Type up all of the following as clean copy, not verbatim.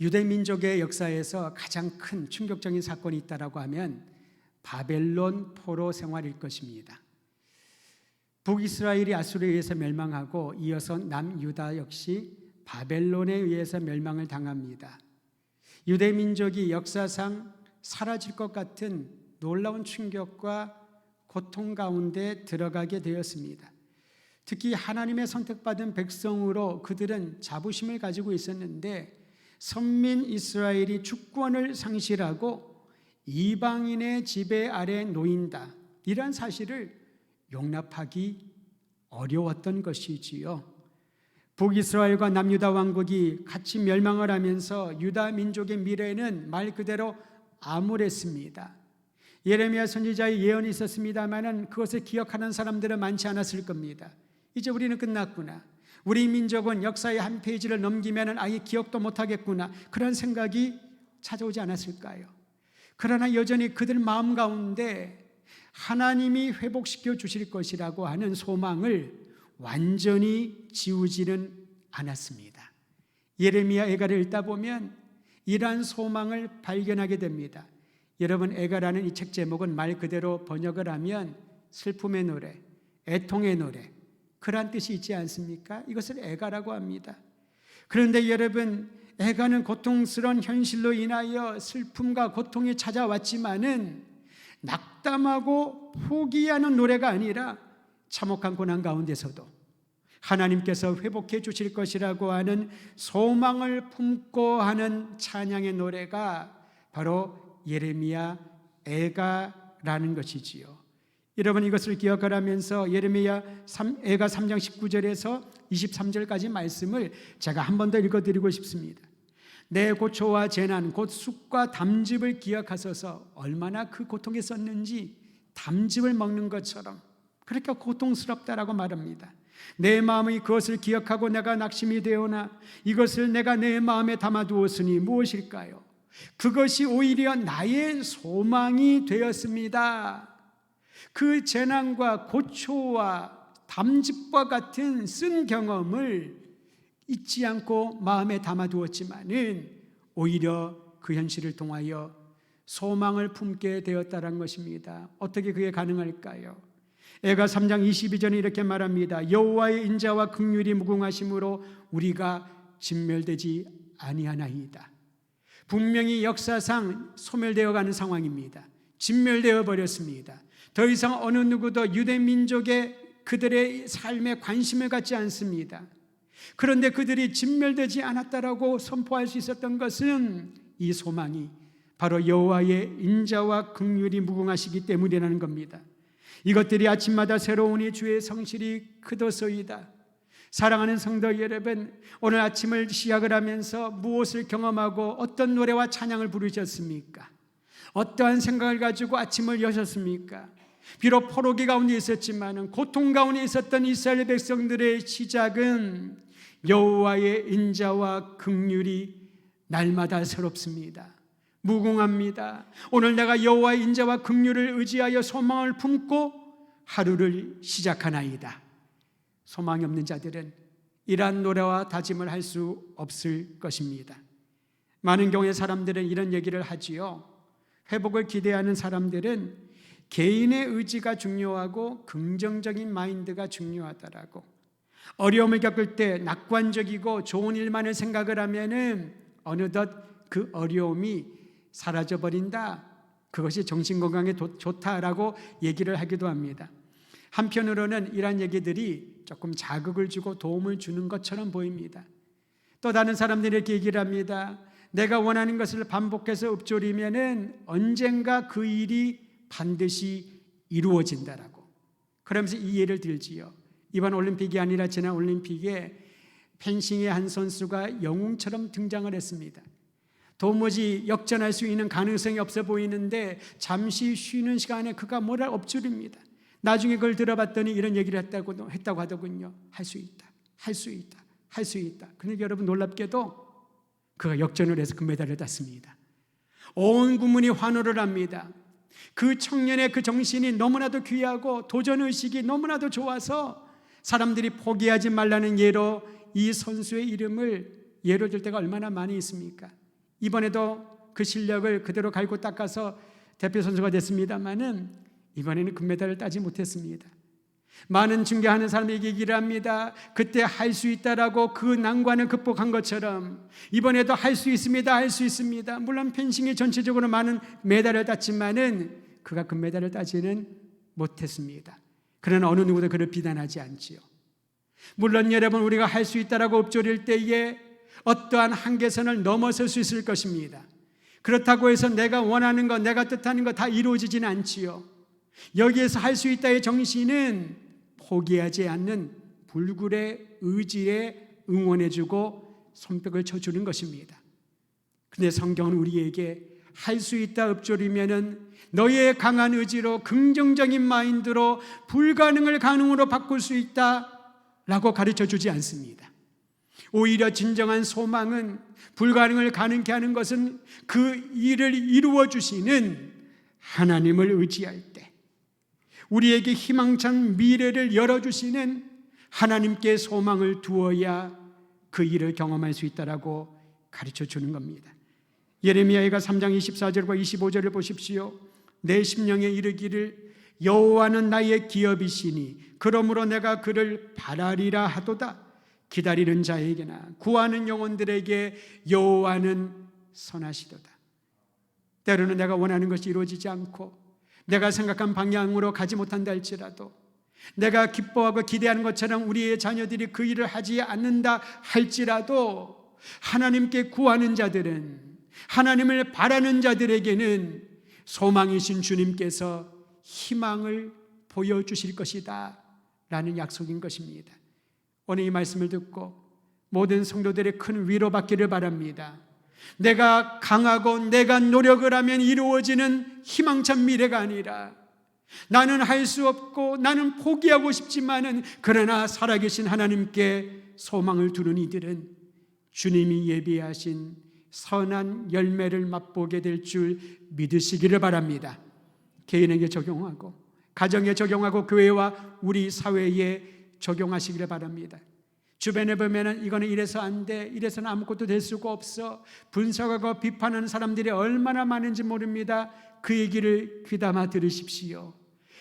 유대 민족의 역사에서 가장 큰 충격적인 사건이 있다라고 하면 바벨론 포로 생활일 것입니다. 북이스라엘이 아수르에 의해서 멸망하고 이어서 남유다 역시 바벨론에 의해서 멸망을 당합니다. 유대 민족이 역사상 사라질 것 같은 놀라운 충격과 고통 가운데 들어가게 되었습니다. 특히 하나님의 선택받은 백성으로 그들은 자부심을 가지고 있었는데 선민 이스라엘이 주권을 상실하고 이방인의 지배 아래 놓인다, 이런 사실을 용납하기 어려웠던 것이지요. 북이스라엘과 남유다 왕국이 같이 멸망을 하면서 유다 민족의 미래는 말 그대로 암울했습니다. 예레미야 선지자의 예언이 있었습니다마는 그것을 기억하는 사람들은 많지 않았을 겁니다. 이제 우리는 끝났구나, 우리 민족은 역사의 한 페이지를 넘기면 아예 기억도 못하겠구나, 그런 생각이 찾아오지 않았을까요? 그러나 여전히 그들 마음 가운데 하나님이 회복시켜 주실 것이라고 하는 소망을 완전히 지우지는 않았습니다. 예레미야 애가를 읽다 보면 이러한 소망을 발견하게 됩니다. 여러분, 애가라는 이 책 제목은 말 그대로 번역을 하면 슬픔의 노래, 애통의 노래, 그런 뜻이 있지 않습니까? 이것을 애가라고 합니다. 그런데 여러분, 애가는 고통스러운 현실로 인하여 슬픔과 고통이 찾아왔지만은 낙담하고 포기하는 노래가 아니라 참혹한 고난 가운데서도 하나님께서 회복해 주실 것이라고 하는 소망을 품고 하는 찬양의 노래가 바로 예레미야 애가라는 것이지요. 여러분, 이것을 기억하면서 예레미야 애가 3장 19절에서 23절까지 말씀을 제가 한 번 더 읽어드리고 싶습니다. 내 고초와 재난 곧 쑥과 담즙을 기억하소서. 얼마나 그 고통에 썼는지 담즙을 먹는 것처럼 그렇게 고통스럽다라고 말합니다. 내 마음이 그것을 기억하고 내가 낙심이 되오나 이것을 내가 내 마음에 담아두었으니 무엇일까요? 그것이 오히려 나의 소망이 되었습니다. 그 재난과 고초와 담즙과 같은 쓴 경험을 잊지 않고 마음에 담아두었지만은 오히려 그 현실을 통하여 소망을 품게 되었다는 것입니다. 어떻게 그게 가능할까요? 애가 3장 22절에 이렇게 말합니다. 여호와의 인자와 긍휼이 무궁하심으로 우리가 진멸되지 아니하나이다. 분명히 역사상 소멸되어 가는 상황입니다. 진멸되어 버렸습니다. 더 이상 어느 누구도 유대 민족의 그들의 삶에 관심을 갖지 않습니다. 그런데 그들이 진멸되지 않았다라고 선포할 수 있었던 것은 이 소망이 바로 여호와의 인자와 긍휼이 무궁하시기 때문이라는 겁니다. 이것들이 아침마다 새로우니 주의 성실이 크도소이다. 사랑하는 성도 여러분, 오늘 아침을 시작을 하면서 무엇을 경험하고 어떤 노래와 찬양을 부르셨습니까? 어떠한 생각을 가지고 아침을 여셨습니까? 비록 포로기 가운데 있었지만 고통 가운데 있었던 이스라엘 백성들의 시작은 여호와의 인자와 긍휼이 날마다 새롭습니다. 무궁합니다. 오늘 내가 여호와의 인자와 긍휼을 의지하여 소망을 품고 하루를 시작하나이다. 소망이 없는 자들은 이러한 노래와 다짐을 할 수 없을 것입니다. 많은 경우에 사람들은 이런 얘기를 하지요. 회복을 기대하는 사람들은 개인의 의지가 중요하고 긍정적인 마인드가 중요하다라고. 어려움을 겪을 때 낙관적이고 좋은 일만을 생각을 하면은 어느덧 그 어려움이 사라져버린다. 그것이 정신건강에 좋다라고 얘기를 하기도 합니다. 한편으로는 이런 얘기들이 조금 자극을 주고 도움을 주는 것처럼 보입니다. 또 다른 사람들이 이렇게 얘기를 합니다. 내가 원하는 것을 반복해서 읊조리면은 언젠가 그 일이 반드시 이루어진다라고. 그러면서 이 예를 들지요. 이번 올림픽이 아니라 지난 올림픽에 펜싱의 한 선수가 영웅처럼 등장을 했습니다. 도무지 역전할 수 있는 가능성이 없어 보이는데 잠시 쉬는 시간에 그가 뭐를 엎주립니다. 나중에 그걸 들어봤더니 이런 얘기를 했다고 하더군요. 할 수 있다, 할 수 있다, 할 수 있다. 그런데 여러분, 놀랍게도 그가 역전을 해서 금메달을 땄습니다. 온 국민이 환호를 합니다. 그 청년의 그 정신이 너무나도 귀하고 도전의식이 너무나도 좋아서 사람들이 포기하지 말라는 예로 이 선수의 이름을 예로 들 때가 얼마나 많이 있습니까? 이번에도 그 실력을 그대로 갈고 닦아서 대표 선수가 됐습니다마는 이번에는 금메달을 따지 못했습니다. 많은 중계하는 사람에게 얘기를 합니다. 그때 할 수 있다라고 그 난관을 극복한 것처럼 이번에도 할 수 있습니다. 할 수 있습니다. 물론 펜싱이 전체적으로 많은 메달을 땄지만은 그가 금메달을 따지는 못했습니다. 그러나 어느 누구도 그를 비난하지 않지요. 물론 여러분, 우리가 할 수 있다라고 읊조릴 때에 어떠한 한계선을 넘어설 수 있을 것입니다. 그렇다고 해서 내가 원하는 것, 내가 뜻하는 것 다 이루어지지는 않지요. 여기에서 할 수 있다의 정신은 포기하지 않는 불굴의 의지에 응원해주고 손뼉을 쳐주는 것입니다. 그런데 성경은 우리에게 할 수 있다 읊조리면은 너의 강한 의지로, 긍정적인 마인드로 불가능을 가능으로 바꿀 수 있다라고 가르쳐 주지 않습니다. 오히려 진정한 소망은, 불가능을 가능케 하는 것은 그 일을 이루어 주시는 하나님을 의지할 때, 우리에게 희망찬 미래를 열어주시는 하나님께 소망을 두어야 그 일을 경험할 수 있다라고 가르쳐 주는 겁니다. 예레미야가 3장 24절과 25절을 보십시오. 내 심령에 이르기를 여호와는 나의 기업이시니 그러므로 내가 그를 바라리라 하도다. 기다리는 자에게나 구하는 영혼들에게 여호와는 선하시도다. 때로는 내가 원하는 것이 이루어지지 않고 내가 생각한 방향으로 가지 못한다 할지라도, 내가 기뻐하고 기대하는 것처럼 우리의 자녀들이 그 일을 하지 않는다 할지라도, 하나님께 구하는 자들은, 하나님을 바라는 자들에게는 소망이신 주님께서 희망을 보여주실 것이다 라는 약속인 것입니다. 오늘 이 말씀을 듣고 모든 성도들의 큰 위로받기를 바랍니다. 내가 강하고 내가 노력을 하면 이루어지는 희망찬 미래가 아니라, 나는 할 수 없고 나는 포기하고 싶지만은 그러나 살아계신 하나님께 소망을 두는 이들은 주님이 예비하신 선한 열매를 맛보게 될 줄 믿으시기를 바랍니다. 개인에게 적용하고, 가정에 적용하고, 교회와 우리 사회에 적용하시기를 바랍니다. 주변에 보면은 이거는 이래서 안 돼, 이래서는 아무것도 될 수가 없어, 분석하고 비판하는 사람들이 얼마나 많은지 모릅니다. 그 얘기를 귀담아 들으십시오.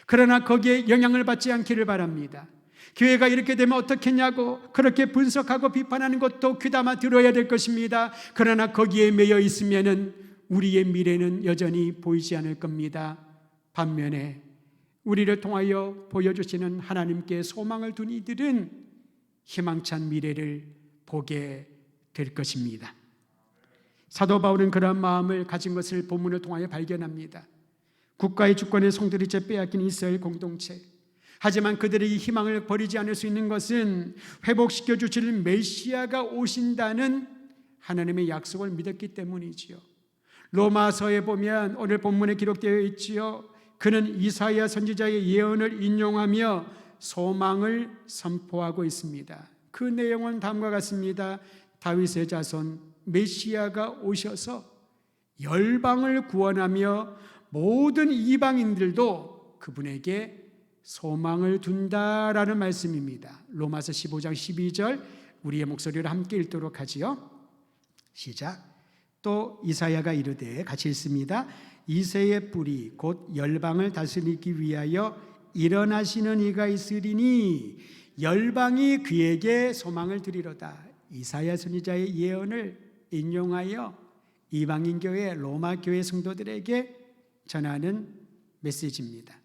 그러나 거기에 영향을 받지 않기를 바랍니다. 교회가 이렇게 되면 어떻겠냐고 그렇게 분석하고 비판하는 것도 귀담아 들어야 될 것입니다. 그러나 거기에 매여 있으면은 우리의 미래는 여전히 보이지 않을 겁니다. 반면에 우리를 통하여 보여주시는 하나님께 소망을 둔 이들은 희망찬 미래를 보게 될 것입니다. 사도 바울은 그러한 마음을 가진 것을 본문을 통하여 발견합니다. 국가의 주권을 송두리째 빼앗긴 이스라엘 공동체, 하지만 그들의 이 희망을 버리지 않을 수 있는 것은 회복시켜 주실 메시아가 오신다는 하나님의 약속을 믿었기 때문이지요. 로마서에 보면 오늘 본문에 기록되어 있지요. 그는 이사야 선지자의 예언을 인용하며 소망을 선포하고 있습니다. 그 내용은 다음과 같습니다. 다윗의 자손 메시아가 오셔서 열방을 구원하며 모든 이방인들도 그분에게 소망을 둔다라는 말씀입니다. 로마서 15장 12절 우리의 목소리로 함께 읽도록 하지요. 시작. 또 이사야가 이르되, 같이 읽습니다. 이새의 뿌리 곧 열방을 다스리기 위하여 일어나시는 이가 있으리니 열방이 그에게 소망을 드리로다. 이사야 선지자의 예언을 인용하여 이방인 교회, 로마 교회 성도들에게 전하는 메시지입니다.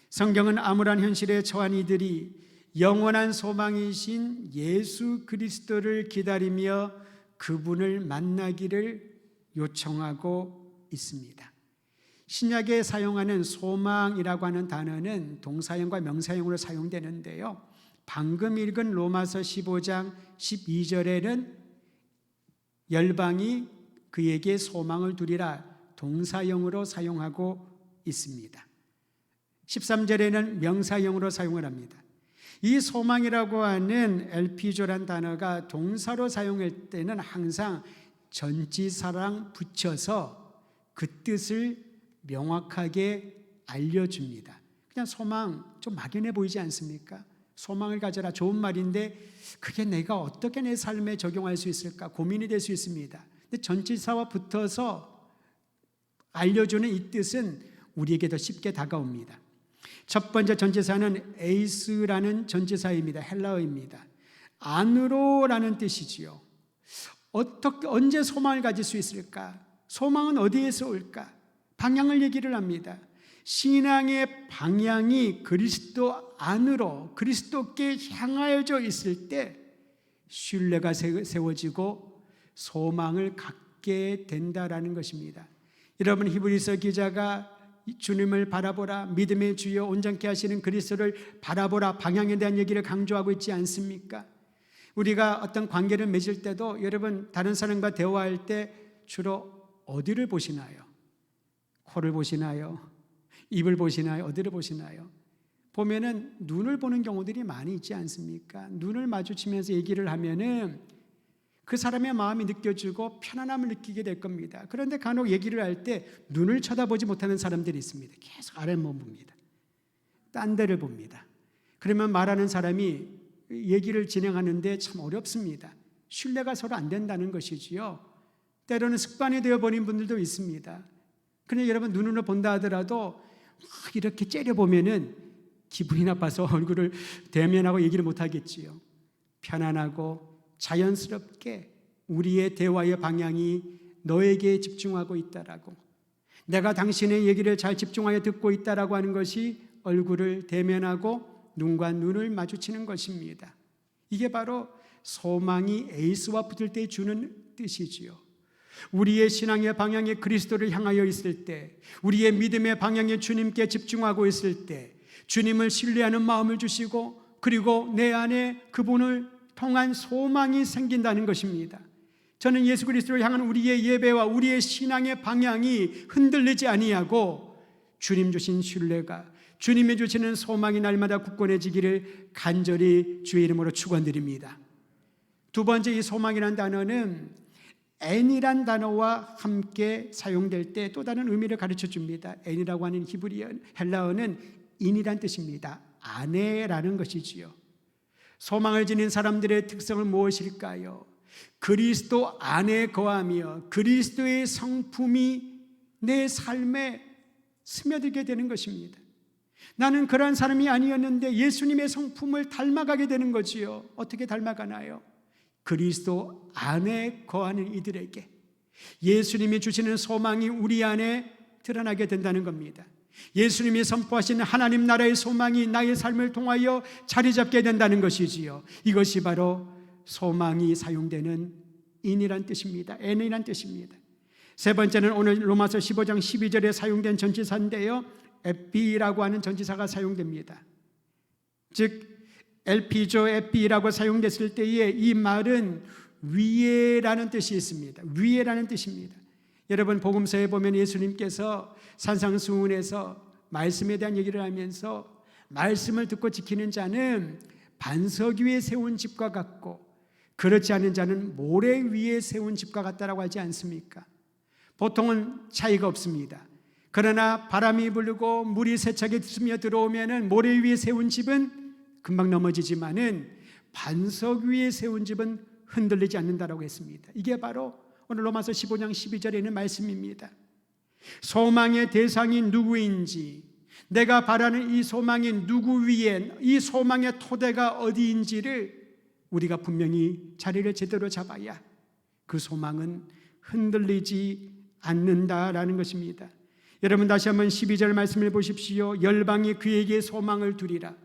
성경은 암울한 현실에 처한 이들이 영원한 소망이신 예수 그리스도를 기다리며 그분을 만나기를 요청하고 있습니다. 신약에 사용하는 소망이라고 하는 단어는 동사형과 명사형으로 사용되는데요, 방금 읽은 로마서 15장 12절에는 열방이 그에게 소망을 두리라 동사형으로 사용하고 있습니다. 13절에는 명사형으로 사용을 합니다. 이 소망이라고 하는 엘피조란 단어가 동사로 사용할 때는 항상 전치사랑 붙여서 그 뜻을 명확하게 알려줍니다. 그냥 소망 좀 막연해 보이지 않습니까? 소망을 가져라, 좋은 말인데 그게 내가 어떻게 내 삶에 적용할 수 있을까 고민이 될 수 있습니다. 근데 전치사와 붙어서 알려주는 이 뜻은 우리에게 더 쉽게 다가옵니다. 첫 번째 전치사는 에이스라는 전치사입니다. 헬라어입니다. 안으로라는 뜻이지요. 언제 소망을 가질 수 있을까? 소망은 어디에서 올까? 방향을 얘기를 합니다. 신앙의 방향이 그리스도 안으로, 그리스도께 향하여져 있을 때 신뢰가 세워지고 소망을 갖게 된다라는 것입니다. 여러분, 히브리서 기자가 주님을 바라보라, 믿음의 주여 온전케 하시는 그리스도를 바라보라 방향에 대한 얘기를 강조하고 있지 않습니까? 우리가 어떤 관계를 맺을 때도 여러분, 다른 사람과 대화할 때 주로 어디를 보시나요? 코를 보시나요? 입을 보시나요? 어디를 보시나요? 보면은 눈을 보는 경우들이 많이 있지 않습니까? 눈을 마주치면서 얘기를 하면은 그 사람의 마음이 느껴지고 편안함을 느끼게 될 겁니다. 그런데 간혹 얘기를 할 때 눈을 쳐다보지 못하는 사람들이 있습니다. 계속 아랫몸 봅니다. 딴 데를 봅니다. 그러면 말하는 사람이 얘기를 진행하는데 참 어렵습니다. 신뢰가 서로 안 된다는 것이지요. 때로는 습관이 되어버린 분들도 있습니다. 그런데 여러분, 눈으로 본다 하더라도 막 이렇게 째려보면은 기분이 나빠서 얼굴을 대면하고 얘기를 못하겠지요. 편안하고 자연스럽게 우리의 대화의 방향이 너에게 집중하고 있다라고, 내가 당신의 얘기를 잘 집중하여 듣고 있다라고 하는 것이 얼굴을 대면하고 눈과 눈을 마주치는 것입니다. 이게 바로 소망이 에이스와 붙을 때 주는 뜻이지요. 우리의 신앙의 방향이 그리스도를 향하여 있을 때, 우리의 믿음의 방향이 주님께 집중하고 있을 때 주님을 신뢰하는 마음을 주시고, 그리고 내 안에 그분을 통한 소망이 생긴다는 것입니다. 저는 예수 그리스도를 향한 우리의 예배와 우리의 신앙의 방향이 흔들리지 아니하고 주님 주신 신뢰가, 주님이 주시는 소망이 날마다 굳건해지기를 간절히 주의 이름으로 축원드립니다. 두 번째, 이 소망이라는 단어는 N이란 단어와 함께 사용될 때 또 다른 의미를 가르쳐 줍니다. N이라고 하는 히브리어, 헬라어는 인이란 뜻입니다. 아내라는 것이지요. 소망을 지닌 사람들의 특성은 무엇일까요? 그리스도 안에 거하며 그리스도의 성품이 내 삶에 스며들게 되는 것입니다. 나는 그러한 사람이 아니었는데 예수님의 성품을 닮아가게 되는 거지요. 어떻게 닮아가나요? 그리스도 안에 거하는 이들에게 예수님이 주시는 소망이 우리 안에 드러나게 된다는 겁니다. 예수님이 선포하신 하나님 나라의 소망이 나의 삶을 통하여 자리 잡게 된다는 것이지요. 이것이 바로 소망이 사용되는 인이란 뜻입니다. N이란 뜻입니다. 세 번째는 오늘 로마서 15장 12절에 사용된 전치사인데요, 에피라고 하는 전치사가 사용됩니다. 즉 엘피조 에피라고 사용됐을 때에 이 말은 위에라는 뜻이 있습니다. 위에라는 뜻입니다. 여러분, 복음서에 보면 예수님께서 산상수훈에서 말씀에 대한 얘기를 하면서 말씀을 듣고 지키는 자는 반석 위에 세운 집과 같고 그렇지 않은 자는 모래 위에 세운 집과 같다라고 하지 않습니까? 보통은 차이가 없습니다. 그러나 바람이 불고 물이 세차게 스며 들어오면은 모래 위에 세운 집은 금방 넘어지지만은 반석 위에 세운 집은 흔들리지 않는다라고 했습니다. 이게 바로 오늘 로마서 15장 12절에 있는 말씀입니다. 소망의 대상이 누구인지, 내가 바라는 이 소망이 누구 위에, 이 소망의 토대가 어디인지를 우리가 분명히 자리를 제대로 잡아야 그 소망은 흔들리지 않는다라는 것입니다. 여러분, 다시 한번 12절 말씀을 보십시오. 열방이 그에게 소망을 두리라.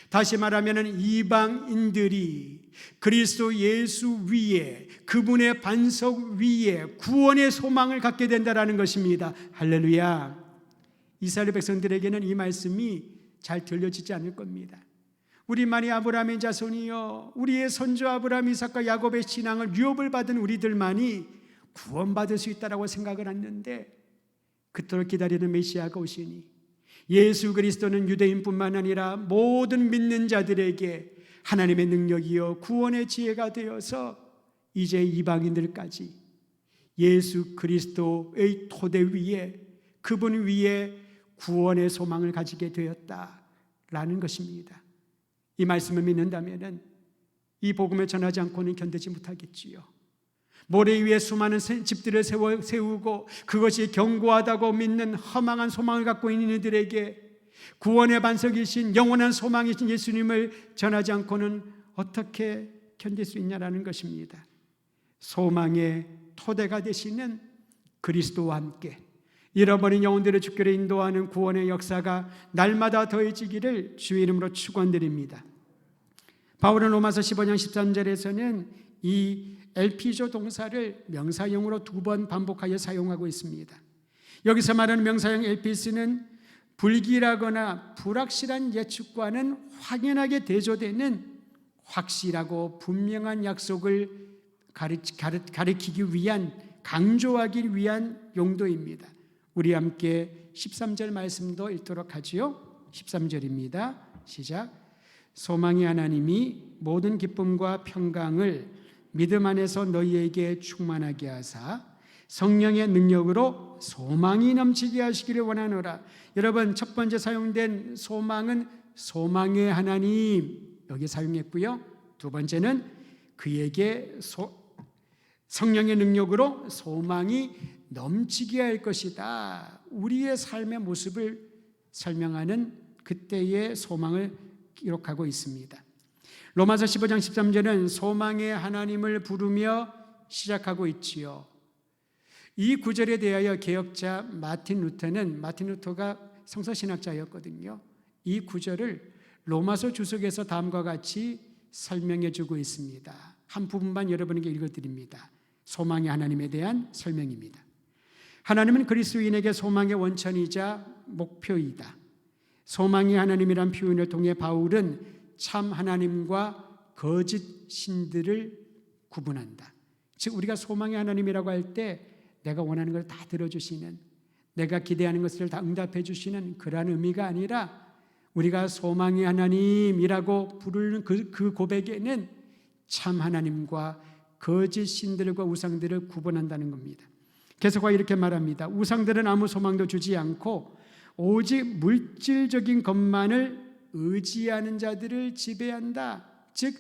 다시 말하면 이방인들이 그리스도 예수 위에, 그분의 반석 위에 구원의 소망을 갖게 된다라는 것입니다. 할렐루야. 이스라엘 백성들에게는 이 말씀이 잘 들려지지 않을 겁니다. 우리만이 아브라함의 자손이요, 우리의 선조 아브라함, 이삭과 야곱의 신앙을 유업을 받은 우리들만이 구원받을 수 있다라고 생각을 했는데, 그토록 기다리는 메시아가 오시니 예수 그리스도는 유대인뿐만 아니라 모든 믿는 자들에게 하나님의 능력이요 구원의 지혜가 되어서 이제 이방인들까지 예수 그리스도의 토대 위에, 그분 위에 구원의 소망을 가지게 되었다라는 것입니다. 이 말씀을 믿는다면 이 복음을 전하지 않고는 견디지 못하겠지요. 모래 위에 수많은 집들을 세우고 그것이 견고하다고 믿는 허망한 소망을 갖고 있는 이들에게 구원의 반석이신 영원한 소망이신 예수님을 전하지 않고는 어떻게 견딜 수 있냐라는 것입니다. 소망의 토대가 되시는 그리스도와 함께 잃어버린 영혼들을 주께로 인도하는 구원의 역사가 날마다 더해지기를 주의 이름으로 축원드립니다. 바울은 로마서 15장 13절에서는 이 엘피조 동사를 명사형으로 2번 반복하여 사용하고 있습니다. 여기서 말하는 명사형 엘피스는 불길하거나 불확실한 예측과는 확연하게 대조되는 확실하고 분명한 약속을 가리키기 위한, 강조하기 위한 용도입니다. 우리 함께 13절 말씀도 읽도록 하지요. 13절입니다. 시작. 소망의 하나님이 모든 기쁨과 평강을 믿음 안에서 너희에게 충만하게 하사 성령의 능력으로 소망이 넘치게 하시기를 원하노라. 여러분, 첫 번째 사용된 소망은 소망의 하나님, 여기 사용했고요. 두 번째는 그에게 성령의 능력으로 소망이 넘치게 할 것이다. 우리의 삶의 모습을 설명하는 그때의 소망을 기록하고 있습니다. 로마서 15장 13절은 소망의 하나님을 부르며 시작하고 있지요. 이 구절에 대하여 개혁자 마틴 루터가 성서신학자였거든요. 이 구절을 로마서 주석에서 다음과 같이 설명해 주고 있습니다. 한 부분만 여러분에게 읽어드립니다. 소망의 하나님에 대한 설명입니다. 하나님은 그리스도인에게 소망의 원천이자 목표이다. 소망의 하나님이란 표현을 통해 바울은 참 하나님과 거짓 신들을 구분한다. 즉 우리가 소망의 하나님이라고 할 때 내가 원하는 걸 다 들어주시는, 내가 기대하는 것을 다 응답해 주시는 그러한 의미가 아니라 우리가 소망의 하나님이라고 부르는 그 고백에는 참 하나님과 거짓 신들과 우상들을 구분한다는 겁니다. 계속하여 이렇게 말합니다. 우상들은 아무 소망도 주지 않고 오직 물질적인 것만을 의지하는 자들을 지배한다. 즉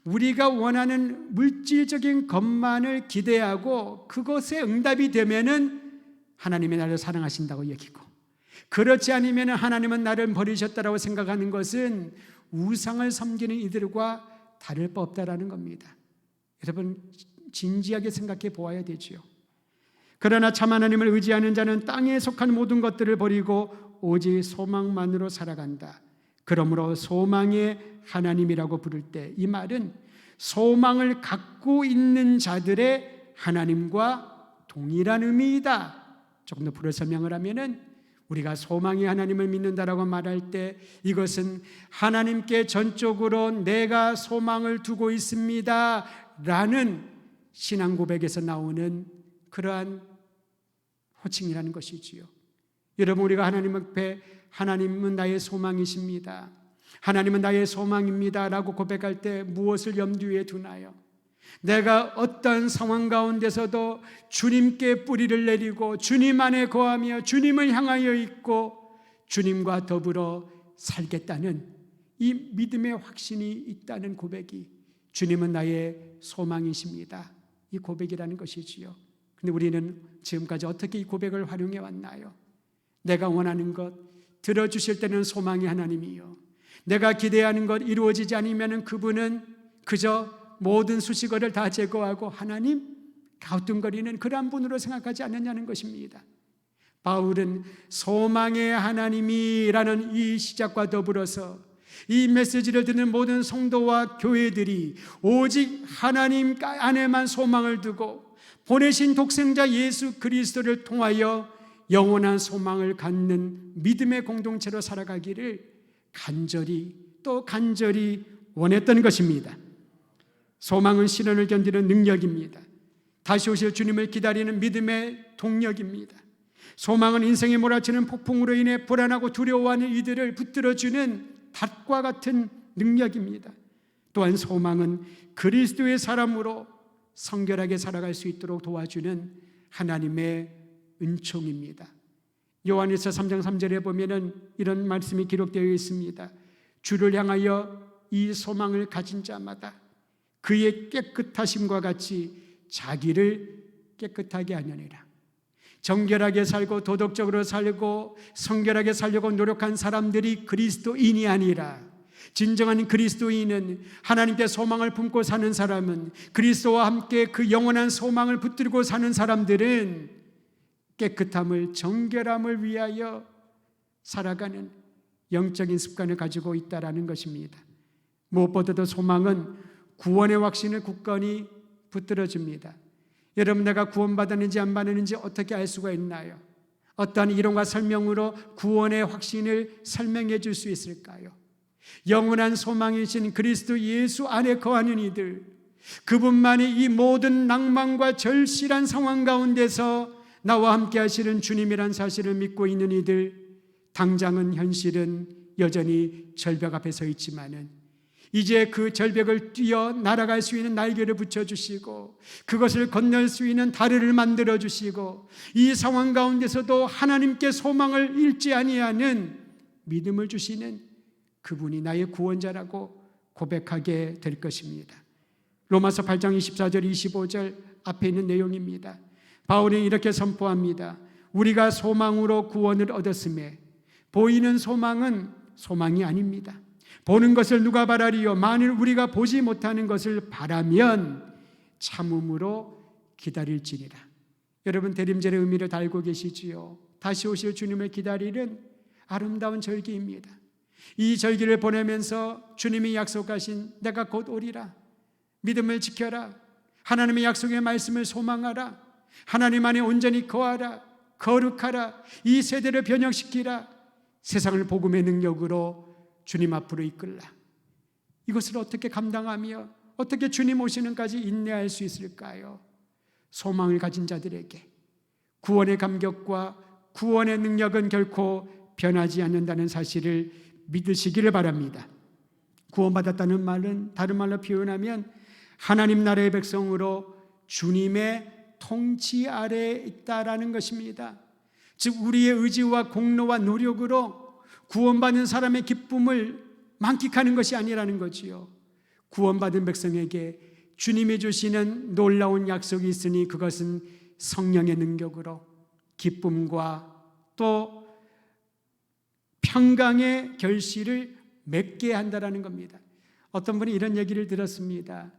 우리가 원하는 물질적인 것만을 기대하고 그것에 응답이 되면은 하나님이 나를 사랑하신다고 여기고, 그렇지 않으면 하나님은 나를 버리셨다라고 생각하는 것은 우상을 섬기는 이들과 다를 바 없다라는 겁니다. 여러분 진지하게 생각해 보아야 되지요. 그러나 참 하나님을 의지하는 자는 땅에 속한 모든 것들을 버리고 오직 소망만으로 살아간다. 그러므로 소망의 하나님이라고 부를 때 이 말은 소망을 갖고 있는 자들의 하나님과 동일한 의미이다. 조금 더 풀어 설명을 하면은 우리가 소망의 하나님을 믿는다라고 말할 때 이것은 하나님께 전적으로 내가 소망을 두고 있습니다 라는 신앙 고백에서 나오는 그러한 호칭이라는 것이지요. 여러분 우리가 하나님 앞에 하나님은 나의 소망이십니다, 하나님은 나의 소망입니다 라고 고백할 때 무엇을 염두에 두나요? 내가 어떤 상황 가운데서도 주님께 뿌리를 내리고 주님 안에 거하며 주님을 향하여 있고 주님과 더불어 살겠다는 이 믿음의 확신이 있다는 고백이 주님은 나의 소망이십니다, 이 고백이라는 것이지요. 근데 우리는 지금까지 어떻게 이 고백을 활용해 왔나요? 내가 원하는 것 들어주실 때는 소망의 하나님이요, 내가 기대하는 것 이루어지지 않으면 그분은 그저 모든 수식어를 다 제거하고 하나님 가우뚱거리는 그러한 분으로 생각하지 않느냐는 것입니다. 바울은 소망의 하나님이라는 이 시작과 더불어서 이 메시지를 듣는 모든 성도와 교회들이 오직 하나님 안에만 소망을 두고 보내신 독생자 예수 그리스도를 통하여 영원한 소망을 갖는 믿음의 공동체로 살아가기를 간절히 원했던 것입니다. 소망은 시련을 견디는 능력입니다. 다시 오실 주님을 기다리는 믿음의 동력입니다. 소망은 인생에 몰아치는 폭풍으로 인해 불안하고 두려워하는 이들을 붙들어주는 닷과 같은 능력입니다. 또한 소망은 그리스도의 사람으로 성결하게 살아갈 수 있도록 도와주는 하나님의 은총입니다. 요한일서 3장 3절에 보면은 이런 말씀이 기록되어 있습니다. 주를 향하여 이 소망을 가진 자마다 그의 깨끗하심과 같이 자기를 깨끗하게 하느니라. 정결하게 살고 도덕적으로 살고 성결하게 살려고 노력한 사람들이 그리스도인이 아니라, 진정한 그리스도인은, 하나님께 소망을 품고 사는 사람은, 그리스도와 함께 그 영원한 소망을 붙들고 사는 사람들은 깨끗함을, 정결함을 위하여 살아가는 영적인 습관을 가지고 있다라는 것입니다. 무엇보다도 소망은 구원의 확신을 굳건히 붙들어줍니다. 여러분, 내가 구원받았는지 안 받았는지 어떻게 알 수가 있나요? 어떠한 이론과 설명으로 구원의 확신을 설명해 줄 수 있을까요? 영원한 소망이신 그리스도 예수 안에 거하는 이들, 그분만이 이 모든 낭만과 절실한 상황 가운데서 나와 함께 하시는 주님이란 사실을 믿고 있는 이들, 당장은 현실은 여전히 절벽 앞에 서 있지만은 이제 그 절벽을 뛰어 날아갈 수 있는 날개를 붙여주시고 그것을 건널 수 있는 다리를 만들어주시고 이 상황 가운데서도 하나님께 소망을 잃지 아니하는 믿음을 주시는 그분이 나의 구원자라고 고백하게 될 것입니다. 로마서 8장 24절 25절 앞에 있는 내용입니다. 바울은 이렇게 선포합니다. 우리가 소망으로 구원을 얻었음에 보이는 소망은 소망이 아닙니다. 보는 것을 누가 바라리요? 만일 우리가 보지 못하는 것을 바라면 참음으로 기다릴지니라. 여러분, 대림절의 의미를 다 알고 계시지요? 다시 오실 주님을 기다리는 아름다운 절기입니다. 이 절기를 보내면서 주님이 약속하신 내가 곧 오리라, 믿음을 지켜라, 하나님의 약속의 말씀을 소망하라, 하나님 안에 온전히 거하라, 거룩하라, 이 세대를 변혁시키라, 세상을 복음의 능력으로 주님 앞으로 이끌라. 이것을 어떻게 감당하며 어떻게 주님 오시는까지 인내할 수 있을까요? 소망을 가진 자들에게 구원의 감격과 구원의 능력은 결코 변하지 않는다는 사실을 믿으시기를 바랍니다. 구원받았다는 말은 다른 말로 표현하면 하나님 나라의 백성으로 주님의 통치 아래에 있다라는 것입니다. 즉 우리의 의지와 공로와 노력으로 구원받은 사람의 기쁨을 만끽하는 것이 아니라는 거지요. 구원받은 백성에게 주님이 주시는 놀라운 약속이 있으니 그것은 성령의 능력으로 기쁨과 또 평강의 결실을 맺게 한다라는 겁니다. 어떤 분이 이런 얘기를 들었습니다.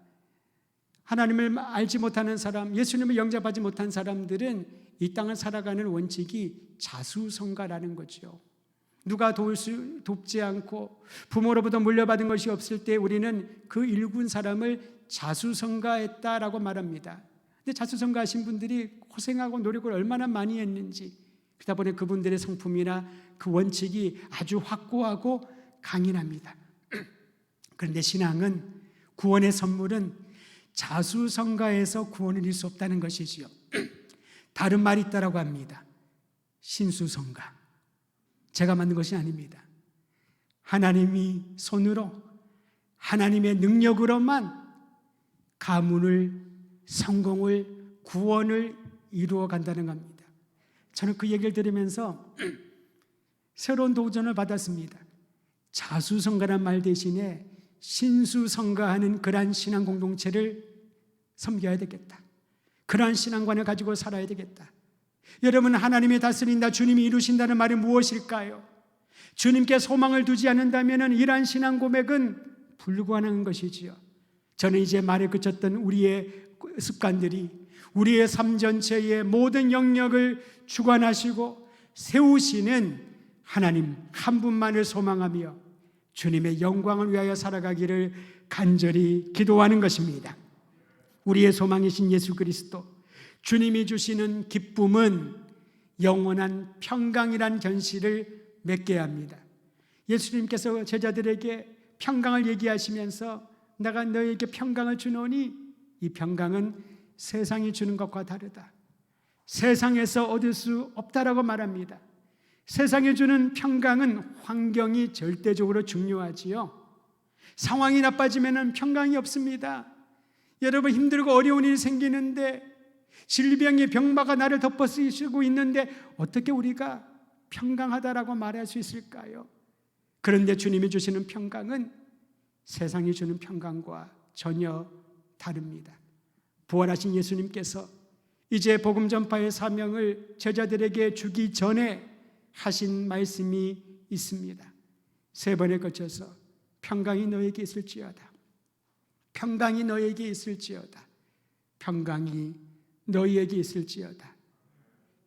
하나님을 알지 못하는 사람, 예수님을 영접하지 못한 사람들은 이 땅을 살아가는 원칙이 자수성가라는 거죠. 누가 돕지 않고 부모로부터 물려받은 것이 없을 때 우리는 그 일군 사람을 자수성가했다라고 말합니다. 근데 자수성가하신 분들이 고생하고 노력을 얼마나 많이 했는지, 그러다 보니 그분들의 성품이나 그 원칙이 아주 확고하고 강인합니다. 그런데 신앙은, 구원의 선물은 자수성가해서 구원을 이룰 수 없다는 것이지요. 다른 말이 있다라고 합니다. 신수성가. 제가 만든 것이 아닙니다. 하나님이 손으로 하나님의 능력으로만 가문을, 성공을, 구원을 이루어 간다는 겁니다. 저는 그 얘기를 들으면서 새로운 도전을 받았습니다. 자수성가란 말 대신에 신수성가하는 그러한 신앙 공동체를 섬겨야 되겠다. 그러한 신앙관을 가지고 살아야 되겠다. 여러분, 하나님이 다스린다, 주님이 이루신다는 말이 무엇일까요? 주님께 소망을 두지 않는다면 이러한 신앙 고백은 불가능한 것이지요. 저는 이제 말에 그쳤던 우리의 습관들이 우리의 삶 전체의 모든 영역을 주관하시고 세우시는 하나님 한 분만을 소망하며 주님의 영광을 위하여 살아가기를 간절히 기도하는 것입니다. 우리의 소망이신 예수 그리스도, 주님이 주시는 기쁨은 영원한 평강이란 견실을 맺게 합니다. 예수님께서 제자들에게 평강을 얘기하시면서 내가 너희에게 평강을 주노니 이 평강은 세상이 주는 것과 다르다. 세상에서 얻을 수 없다라고 말합니다. 세상이 주는 평강은 환경이 절대적으로 중요하지요. 상황이 나빠지면 평강이 없습니다. 여러분, 힘들고 어려운 일이 생기는데, 질병의 병마가 나를 덮어쓰고 있는데 어떻게 우리가 평강하다라고 말할 수 있을까요? 그런데 주님이 주시는 평강은 세상이 주는 평강과 전혀 다릅니다. 부활하신 예수님께서 이제 복음 전파의 사명을 제자들에게 주기 전에 하신 말씀이 있습니다. 3번에 걸쳐서 평강이 너에게 있을지어다. 평강이 너에게 있을지어다. 평강이 너희에게 있을지어다.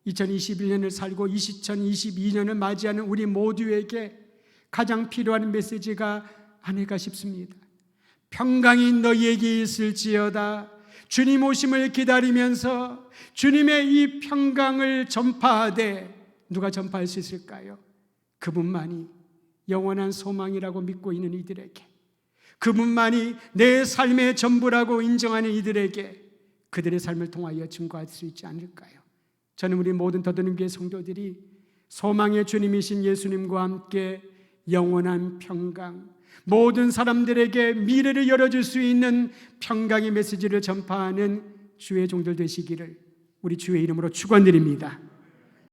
2021년을 살고 2022년을 맞이하는 우리 모두에게 가장 필요한 메시지가 아닐까 싶습니다. 평강이 너희에게 있을지어다. 주님 오심을 기다리면서 주님의 이 평강을 전파하되 누가 전파할 수 있을까요? 그분만이 영원한 소망이라고 믿고 있는 이들에게, 그분만이 내 삶의 전부라고 인정하는 이들에게 그들의 삶을 통하여 증거할 수 있지 않을까요? 저는 우리 모든 더드림교회 성도들이 소망의 주님이신 예수님과 함께 영원한 평강, 모든 사람들에게 미래를 열어줄 수 있는 평강의 메시지를 전파하는 주의 종들 되시기를 우리 주의 이름으로 축원드립니다.